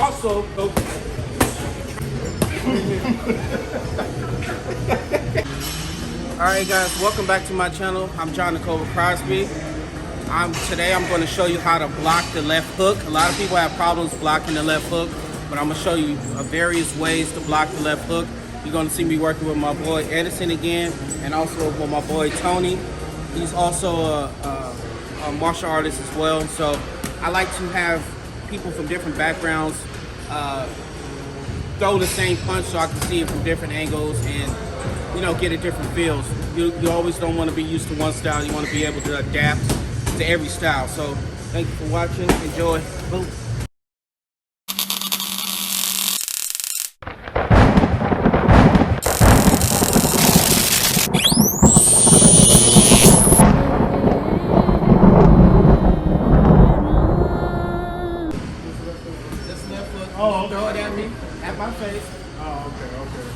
also go. Alright guys, welcome back to my channel. I'm jonthecobracrosby. Today I'm going to show you how to block the left hook. A lot of people have problems blocking the left hook, but I'm going to show you various ways to block the left hook. You're going to see me working with my boy Edison again, and also with my boy Tony. He's also a martial artist as well. So I like to have people from different backgrounds throw the same punch so I can see it from different angles and, you know, get a different feels. You always don't want to be used to one style. You want to be able to adapt to every style. So thank you for watching. Enjoy. Boom. This left foot. Oh, throw it at me, at my face. Oh, okay, okay.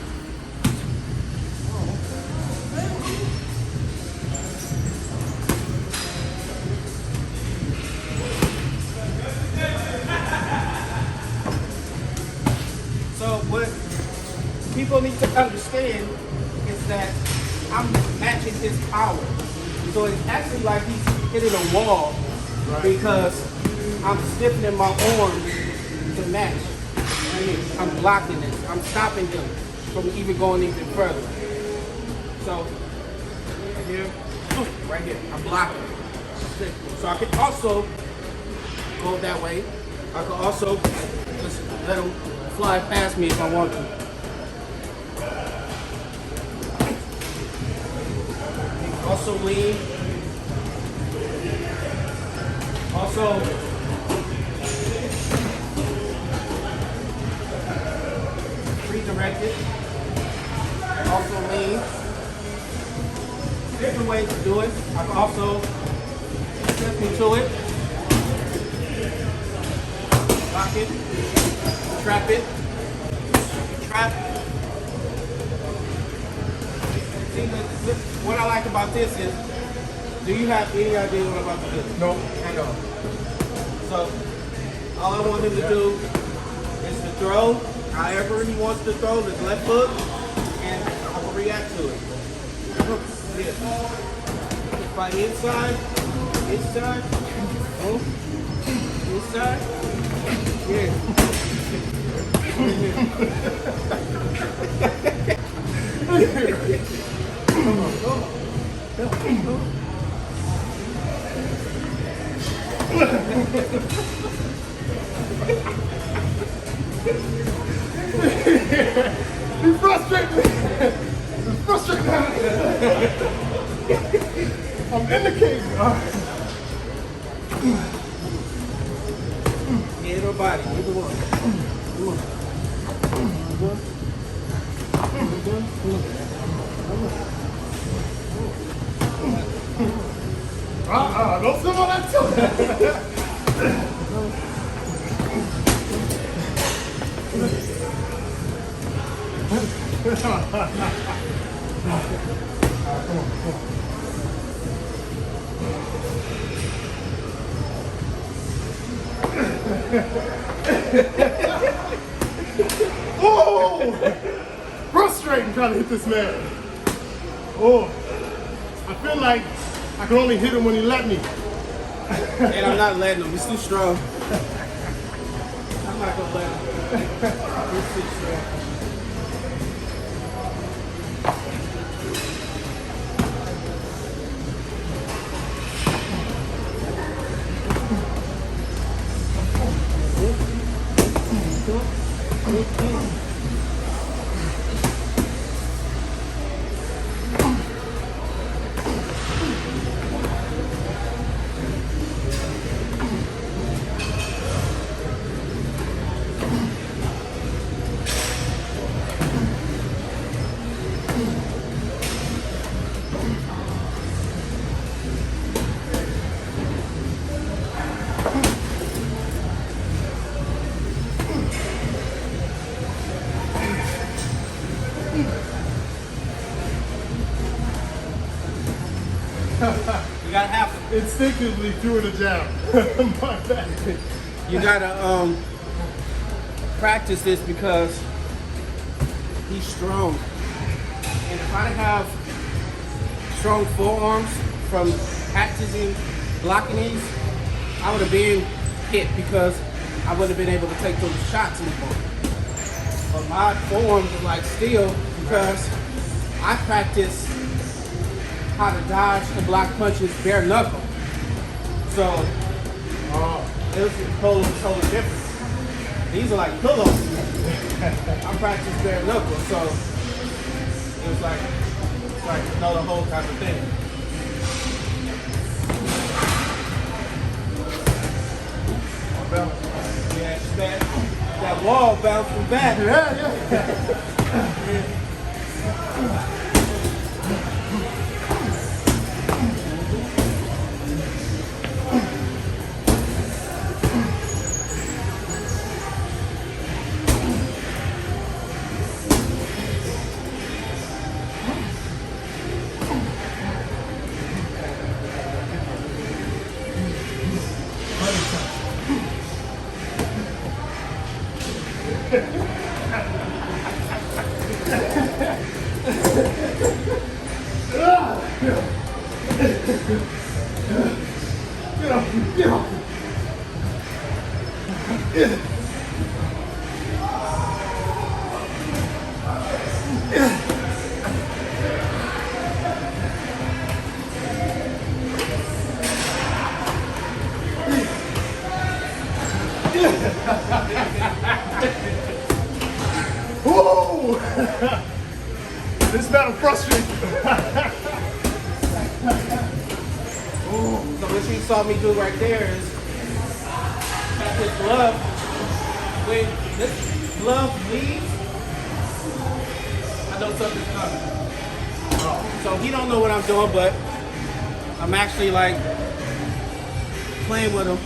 So what people need to understand is that I'm matching his power. So it's actually like he's hitting a wall, right, because I'm stiffening my arms to match. Right here. I'm blocking it. I'm stopping him from even going even further. So right here, I'm blocking. So I can also go that way. I can also just let him fly past me if I want to. Also lean. Also redirect it. Also lean. Different ways to do it. I can also step into it. Lock it. Trap it. Trap. See, what I like about this is, do you have any idea what I'm about to do? No. Hang on. So, all I want him to do is to throw however he wants to throw his left foot, and I will react to it. Yeah. By inside, inside, oh, inside, yeah. Come on, go. Go. You frustrate me. You frustrate me. I'm in the cage. Head or body, either one. Come on. Don't sit on that toe. Oh! Frustrating trying to hit this man. Oh, I feel like I can only hit him when he let me. And I'm not letting him. He's too strong. I'm not gonna let him. He's too strong. You gotta have to. Instinctively threw it a jab. My bad. You gotta practice this because he's strong. And if I didn't have strong forearms from practicing blocking these, I would have been hit because I wouldn't have been able to take those shots anymore. But my forearms are like steel because I practice how to dodge and block punches bare knuckle. So it was totally different. These are like pillows. I practice bare knuckle, so it was like another whole type of thing. Yeah, it's that wall bouncing back. Yeah. Get off. Whoa! This battle frustrating. So what you saw me do right there is have this glove. When this glove leaves, I know something's coming. So he don't know what I'm doing, but I'm actually like playing with him.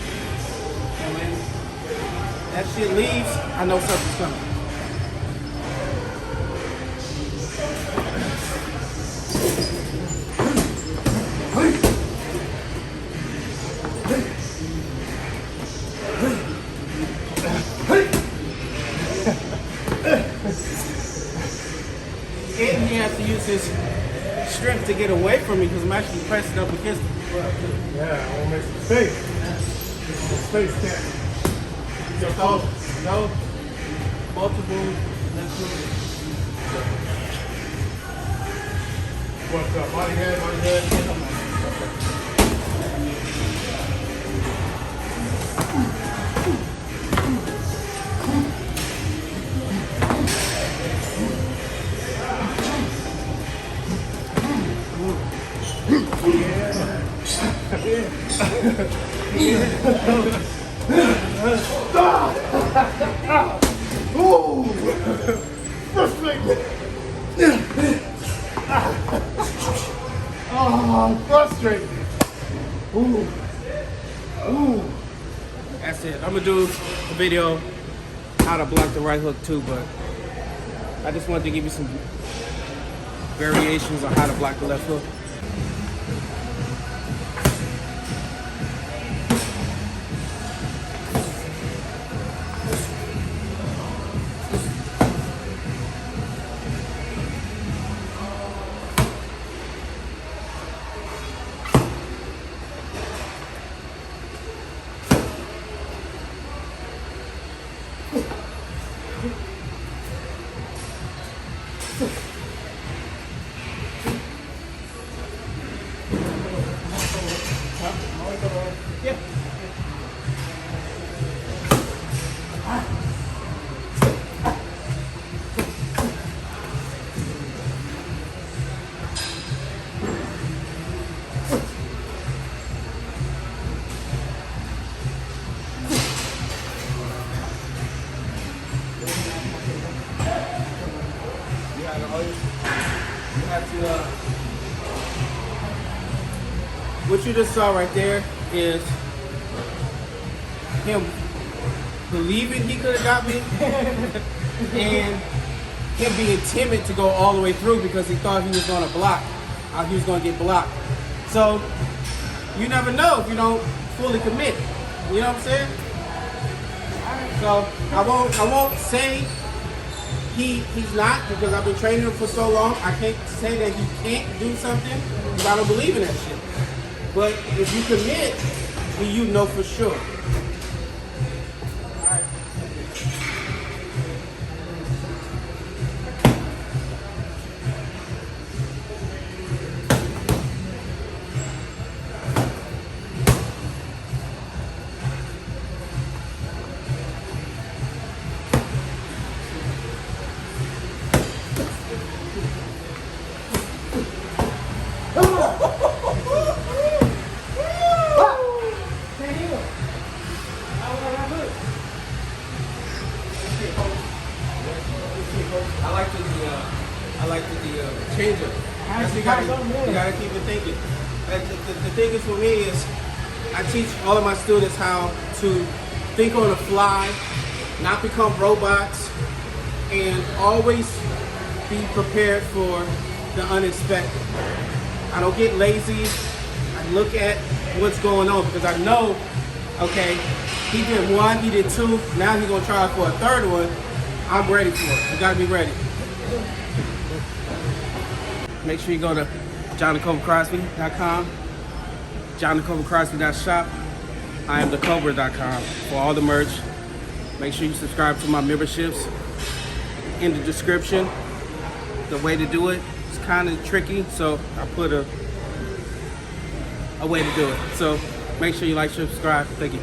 And when that shit leaves, I know something's coming. And he has to use his strength to get away from me because I'm actually pressing up against him. Yeah, I won't make some space. Some space can't. No, multiple. What's up? Body head. Ooh! Frustrating! Oh, frustrating! Ooh! Ooh! That's it. I'm gonna do a video how to block the right hook too, but I just wanted to give you some variations on how to block the left hook. Yep. What you just saw right there is him believing he could have got me and him being timid to go all the way through because he thought he was going to block, he was going to get blocked. So you never know if you don't fully commit. You know what I'm saying? So I won't say he's not, because I've been training him for so long. I can't say that he can't do something because I don't believe in that shit. But if you commit, then you know for sure. I like the change up. You gotta keep it thinking. The thing is for me is I teach all of my students how to think on the fly, not become robots, and always be prepared for the unexpected. I don't get lazy. I look at what's going on because I know, okay, he did one, he did two, now he's gonna try for a third one. I'm ready for it. You gotta be ready. Make sure you go to jonthecobracrosby.com, jonthecobracrosby.shop, IamTheCobra.com for all the merch. Make sure you subscribe to my memberships in the description. The way to do it is kind of tricky, so I put a way to do it. So make sure you like, subscribe. Thank you.